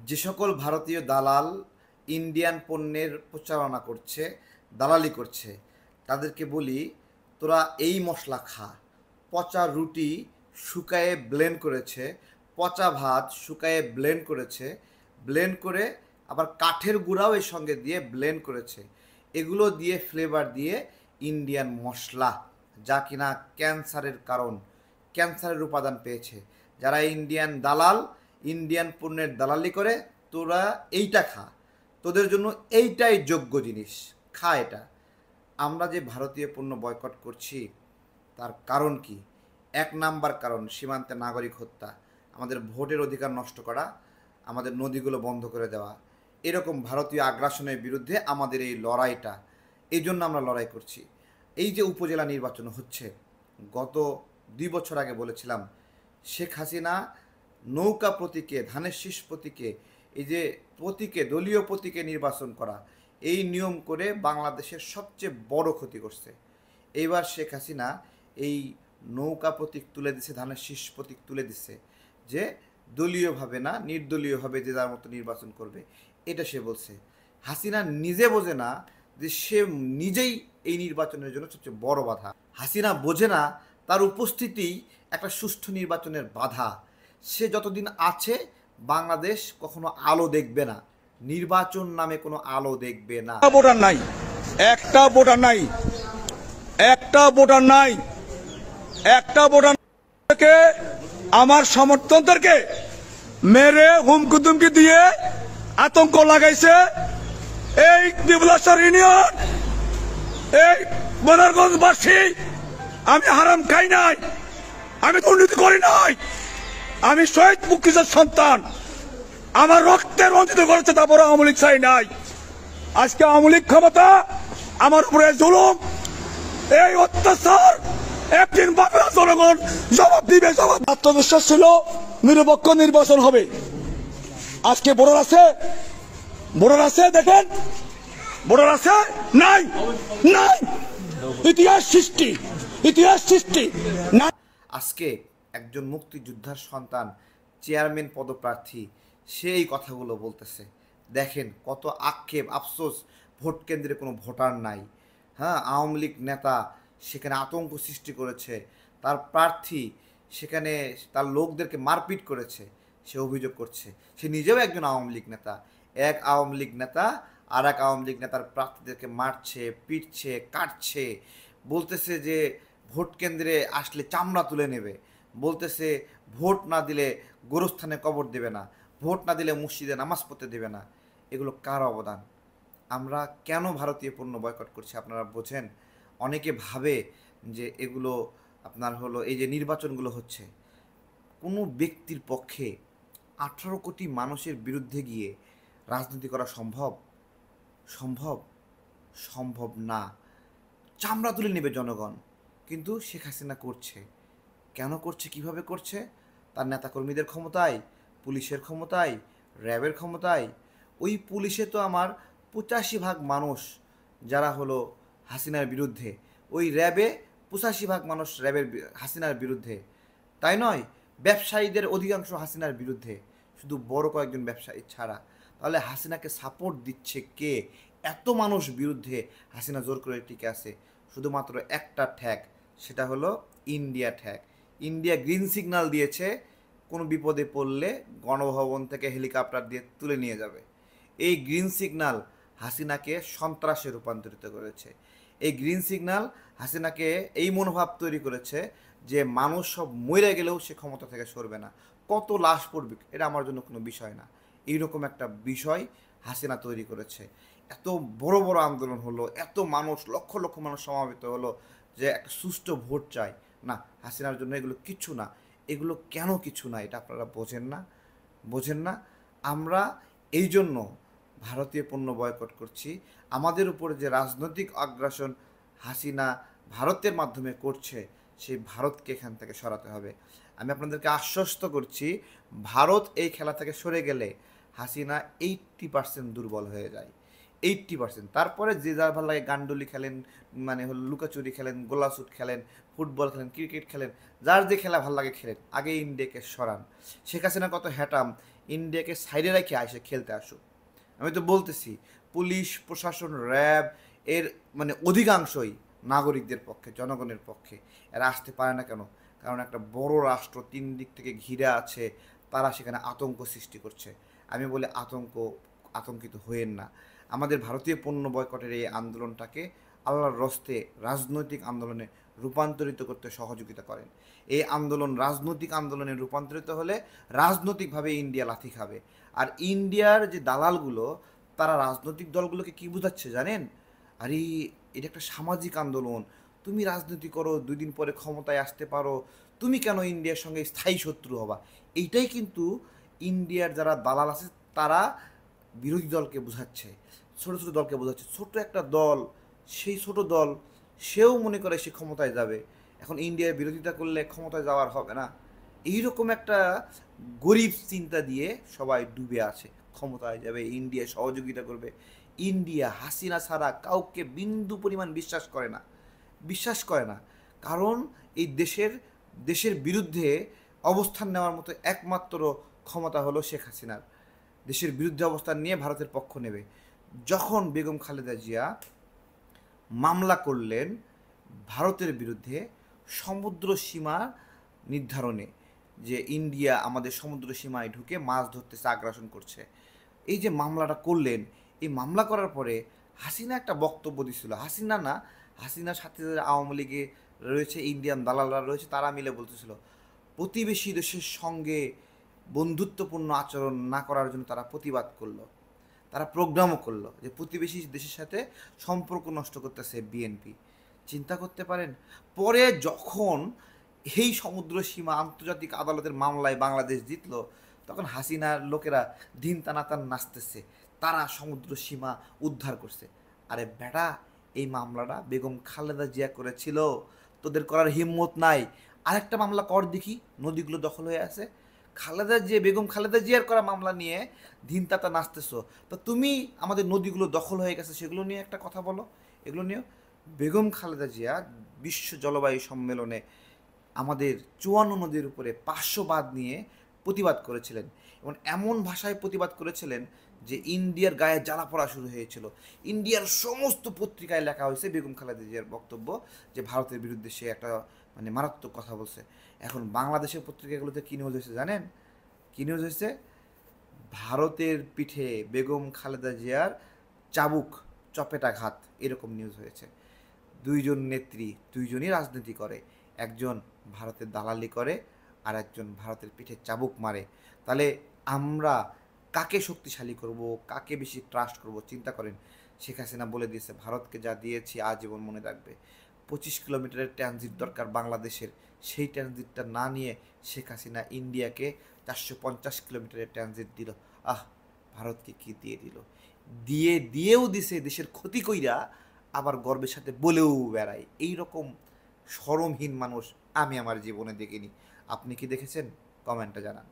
যে সকল ভারতীয় দালাল ইন্ডিয়ান পণ্যের প্রচারণা করছে, দালালি করছে, তাদেরকে বলি তোরা এই মশলা খা। পচা রুটি শুকায়ে ব্লেন্ড করেছে, পচা ভাত শুকায়ে ব্লেন্ড করেছে, ব্লেন্ড করে আবার কাঠের গুঁড়াও এর সঙ্গে দিয়ে ব্লেন্ড করেছে। এগুলো দিয়ে ফ্লেভার দিয়ে ইন্ডিয়ান মশলা, যা কিনা ক্যান্সারের কারণ, ক্যান্সারের উপাদান পেয়েছে। যারা ইন্ডিয়ান দালাল, ইন্ডিয়ান পণ্যের দালালি করে, তোরা এইটা খা, তোদের জন্য এইটাই যোগ্য জিনিস, খা এটা। আমরা যে ভারতীয় পণ্য বয়কট করছি তার কারণ কি? এক নাম্বার কারণ সীমান্তে নাগরিক হত্যা, আমাদের ভোটের অধিকার নষ্ট করা, আমাদের নদীগুলো বন্ধ করে দেওয়া। এরকম ভারতীয় আগ্রাসনের বিরুদ্ধে আমাদের এই লড়াইটা, এই জন্য আমরা লড়াই করছি। এই যে উপজেলা নির্বাচন হচ্ছে, গত 2 বছর আগে বলেছিলাম শেখ হাসিনা নৌকা প্রতীকে, ধানের শীষ প্রতীকে, এই যে প্রতীকে, দলীয় প্রতীকে নির্বাচন করা, এই নিয়ম করে বাংলাদেশের সবচেয়ে বড় ক্ষতি করছে। এইবার শেখ হাসিনা এই নৌকা প্রতীক তুলে দিছে, ধানের শীষ প্রতীক তুলে দিছে, যে দলীয়ভাবে না, নির্দলীয়ভাবে যে যার মতো নির্বাচন করবে, এটা সে বলছে। হাসিনা নিজে বোঝে না যে সে নিজেই এই নির্বাচনের জন্য সবচেয়ে বড় বাধা। হাসিনা বোঝে না তার উপস্থিতি একটা সুষ্ঠু নির্বাচনের বাধা। সে যতদিন আছে বাংলাদেশ কখনো আলো দেখবে না, নির্বাচন নামে কোনো আলো দেখবে না। ভোটার নাই, একটা ভোটার নাই, একটা ভোটার নাই, একটা ভোটার থেকে আমার সমর্থকদেরকে মেরে হুমকি তুমকি দিয়ে আতঙ্ক লাগাইছে। এই দিবলাসর ইউনিয়ন, এই বদরগঞ্জবাসী, আমি হারাম খাই নাই, আমি দুর্নীতি করি নাই, আমি শহীদ মুক্তিযোদ্ধার সন্তান, আমার রক্তে রঞ্জিত করেছে, তারপরে আওয়ামী লীগ চাই নাই। আজকে আওয়ামী লীগ ক্ষমতা, আমার উপরে জুলুম, এই অত্যাচার একদিন বাংলা জনগণ জবাব দিবে। জবাব আত্মবিশ্বাস ছিল নিরপেক্ষ নির্বাচন হবে। আজকে ভোটার আছে, ভোটার আছে, দেখেন ভোটার আছে, নাই নাই, ইতিহাস সৃষ্টি, ইতিহাস সৃষ্টি না। আজকে একজন মুক্তিযোদ্ধার সন্তান, চেয়ারম্যান পদপ্রার্থী, সে এই কথাগুলো বলতেছে। দেখেন কত আক্ষেপ, আফসোস, ভোট কেন্দ্রে কোনো ভোটার নাই। হ্যাঁ, আওয়ামী লীগ নেতা সেখানে আতঙ্ক সৃষ্টি করেছে, তার প্রার্থী সেখানে তার লোকদেরকে মারপিট করেছে, সে অভিযোগ করছে। সে নিজেও একজন আওয়ামী লীগ নেতা। এক আওয়ামী লীগ নেতা আর এক আওয়ামী লীগ নেতার প্রার্থীদেরকে মারছে, পিটছে, কাটছে, বলতেছে যে ভোট কেন্দ্রে আসলে চামড়া তুলে নেবে, বলতেছে ভোট না দিলে গোরস্থানে কবর দেবে না, ভোট না দিলে মসজিদে নামাজ পড়তে দেবে না। এগুলো কার অবদান? আমরা কেন ভারতীয় পণ্য বয়কট করছি আপনারা বোঝেন? অনেকে ভাবে যে এগুলো আপনার হলো, এই যে নির্বাচনগুলো হচ্ছে, কোনো ব্যক্তির পক্ষে 18 কোটি মানুষের বিরুদ্ধে গিয়ে রাজনীতি করা সম্ভব? সম্ভব? সম্ভব না। চামড়া তুলে নেবে জনগণ। কিন্তু শেখ হাসিনা করছে। কেন করছে, কিভাবে করছে? তার নেতাকর্মীদের ক্ষমতায়, পুলিশের ক্ষমতায়, র্যাবের ক্ষমতায়। ওই পুলিশে তো আমার 85% মানুষ যারা হলো হাসিনার বিরুদ্ধে, ওই র্যাবে 85% মানুষ হাসিনার বিরুদ্ধে। তাই নয়, ব্যবসায়ীদের অধিকাংশ হাসিনার বিরুদ্ধে, শুধু বড় কয়েকজন ব্যবসায়ী ছাড়া। তাহলে হাসিনাকে সাপোর্ট দিচ্ছে কে? এত মানুষ বিরুদ্ধে হাসিনা জোর করে টিকে আছে শুধুমাত্র একটা ঠ্যাক, সেটা হলো ইন্ডিয়া ঠ্যাক। ইন্ডিয়া গ্রিন সিগন্যাল দিয়েছে কোনো বিপদে পড়লে গণভবন থেকে হেলিকপ্টার দিয়ে তুলে নিয়ে যাবে। এই গ্রিন সিগন্যাল হাসিনাকে সন্ত্রাসে রূপান্তরিত করেছে। এই গ্রিন সিগন্যাল হাসিনাকে এই মনোভাব তৈরি করেছে যে মানুষ সব মরে গেলেও সে ক্ষমতা থেকে সরবে না, কত লাশ পড়বে এটা আমার জন্য কোনো বিষয় না, এইরকম একটা বিষয় হাসিনা তৈরি করেছে। এত বড় বড় আন্দোলন হলো, এত মানুষ, লক্ষ লক্ষ মানুষ সমাবেত হলো যে একটা সুষ্ঠু ভোট চাই। না, হাসিনার জন্য এগুলো কিছু না। এগুলো কেন কিছু না এটা আপনারা বোঝেন না, বোঝেন না। আমরা এই জন্য ভারতীয় পণ্য বয়কট করছি। আমাদের উপরে যে রাজনৈতিক আগ্রাসন হাসিনা ভারতের মাধ্যমে করছে, সেই ভারতকে এখান থেকে সরাতে হবে। আমি আপনাদেরকে আশ্বস্ত করছি, ভারত এই খেলা থেকে সরে গেলে হাসিনা 80% দুর্বল হয়ে যায়, 80%। তারপরে যে যার ভালো লাগে গান্ডুলি খেলেন, মানে হলো লুকাচুরি খেলেন, গোলাশুট খেলেন, ফুটবল খেলেন, ক্রিকেট খেলেন, যার যে খেলা ভালো লাগে খেলেন, আগে ইন্ডিয়াকে সরান। শেখ হাসিনা কত হ্যাটাম, ইন্ডিয়াকে সাইডে রেখে আসে খেলতে আসুক। আমি তো বলতেছি পুলিশ প্রশাসন র্যাব এর মানে অধিকাংশই নাগরিকদের পক্ষে, জনগণের পক্ষে। এরা আসতে পারে না কেন? কারণ একটা বড় রাষ্ট্র 3 দিক থেকে ঘিরে আছে, তারা সেখানে আতঙ্ক সৃষ্টি করছে। আমি বলি আতঙ্কিত হয়েন না। আমাদের ভারতীয় পণ্য বয়কটের এই আন্দোলনটাকে আল্লাহর রস্তে রাজনৈতিক আন্দোলনে রূপান্তরিত করতে সহযোগিতা করেন। এই আন্দোলন রাজনৈতিক আন্দোলনে রূপান্তরিত হলে রাজনৈতিকভাবে ইন্ডিয়া লাথি খাবে। আর ইন্ডিয়ার যে দালালগুলো, তারা রাজনৈতিক দলগুলোকে কি বোঝাচ্ছে জানেন? আরে এটা একটা সামাজিক আন্দোলন, তুমি রাজনীতি করো, 2 দিন পরে ক্ষমতায় আসতে পারো, তুমি কেন ইন্ডিয়ার সঙ্গে স্থায়ী শত্রু হবা? এইটাই কিন্তু ইন্ডিয়ার যারা দালাল আছে তারা বিরোধী দলকে বোঝাচ্ছে, ছোটো ছোটো দলকে বোঝাচ্ছে। ছোট একটা দল, সেই ছোট দল সেও মনে করে সে ক্ষমতায় যাবে। এখন ইন্ডিয়ার বিরোধিতা করলে ক্ষমতায় যাওয়ার হবে না। এইরকম একটা গরিব চিন্তা দিয়ে সবাই ডুবে আছে। ক্ষমতায় যাবে, ইন্ডিয়া সহযোগিতা করবে। ইন্ডিয়া হাসিনা ছাড়া কাউকে বিন্দু পরিমাণ বিশ্বাস করে না। কারণ এই দেশের বিরুদ্ধে অবস্থান নেওয়ার মতো একমাত্র ক্ষমতা হলো শেখ হাসিনার। দেশের বিরুদ্ধে অবস্থান নিয়ে ভারতের পক্ষ নেবে। যখন বেগম খালেদা জিয়া মামলা করলেন ভারতের বিরুদ্ধে সমুদ্র সীমা নির্ধারণে, যে ইন্ডিয়া আমাদের সমুদ্র সীমায় ঢুকে মাছ ধরতেছে, আগ্রাসন করছে, এই যে মামলাটা করলেন, এই মামলা করার পরে হাসিনা একটা বক্তব্য দিছিল। হাসিনার সাথে যারা আওয়ামী লীগে রয়েছে, ইন্ডিয়ান দালালরা রয়েছে, তারা মিলে বলতেছিল প্রতিবেশী দেশের সঙ্গে বন্ধুত্বপূর্ণ আচরণ না করার জন্য তারা প্রতিবাদ করলো। তারা প্রোগ্রামও করলো যে প্রতিবেশী দেশের সাথে সম্পর্ক নষ্ট করতেছে বিএনপি। চিন্তা করতে পারেন? পরে যখন এই সমুদ্র সীমা আন্তর্জাতিক আদালতের মামলায় বাংলাদেশ জিতলো, তখন হাসিনার লোকেরা দিন টানাতান নাচতেছে, তারা সমুদ্র সীমা উদ্ধার করছে। আরে বেটা, এই মামলাটা বেগম খালেদা জিয়া করেছিল, তোদের করার হিম্মত নাই। আরেকটা মামলা কর দেখি, নদীগুলো দখল হয়ে আছে। বেগম খালেদা জিয়ার করা মামলা নিয়ে দিন তাতা নাচতেছো, তো তুমি আমাদের নদীগুলো দখল হয়ে গেছে সেগুলো নিয়ে একটা কথা বলো। এগুলো নিয়েও বেগম খালেদা জিয়া বিশ্ব জলবায়ু সম্মেলনে আমাদের 54 নদীর উপরে 500 বাঁধ নিয়ে প্রতিবাদ করেছিলেন, এবং এমন ভাষায় প্রতিবাদ করেছিলেন যে ইন্ডিয়ার গায়ে জ্বালা পড়া শুরু হয়েছিল। ইন্ডিয়ার সমস্ত পত্রিকায় লেখা হয়েছে বেগম খালেদা জিয়ার বক্তব্য, যে ভারতের বিরুদ্ধে সে একটা মানে মারাত্মক কথা বলছে। এখন বাংলাদেশের পত্রিকাগুলোতে কী নিউজ হয়েছে জানেন? কী নিউজ হয়েছে? ভারতের পিঠে বেগম খালেদা জিয়ার চাবুক, চপেটাঘাত, এরকম নিউজ হয়েছে। দুইজন নেত্রী, দুইজনই রাজনীতি করে, একজন ভারতের দালালি করে আর একজন ভারতের পিঠে চাবুক মারে। তাহলে আমরা কাকে শক্তিশালী করব, কাকে বেশি ট্রাস্ট করব? চিন্তা করেন। শেখ হাসিনা বলে দিয়েছে, ভারতকে যা দিয়েছি আজীবন মনে রাখবে। 25 কিলোমিটারের ট্রানজিট দরকার বাংলাদেশের, সেই ট্রানজিটটা না নিয়ে শেখ হাসিনা ইন্ডিয়াকে 450 কিলোমিটারের ট্রানজিট দিল। ভারতকে কি দিয়ে দিল? দিয়েও দিছে দেশের ক্ষতি কইরা, আবার গর্বের সাথে বলেও বেড়ায়। এইরকম শরমহীন মানুষ আমি আমার জীবনে দেখিনি। আপনি কি দেখেছেন? কমেন্টে জানান।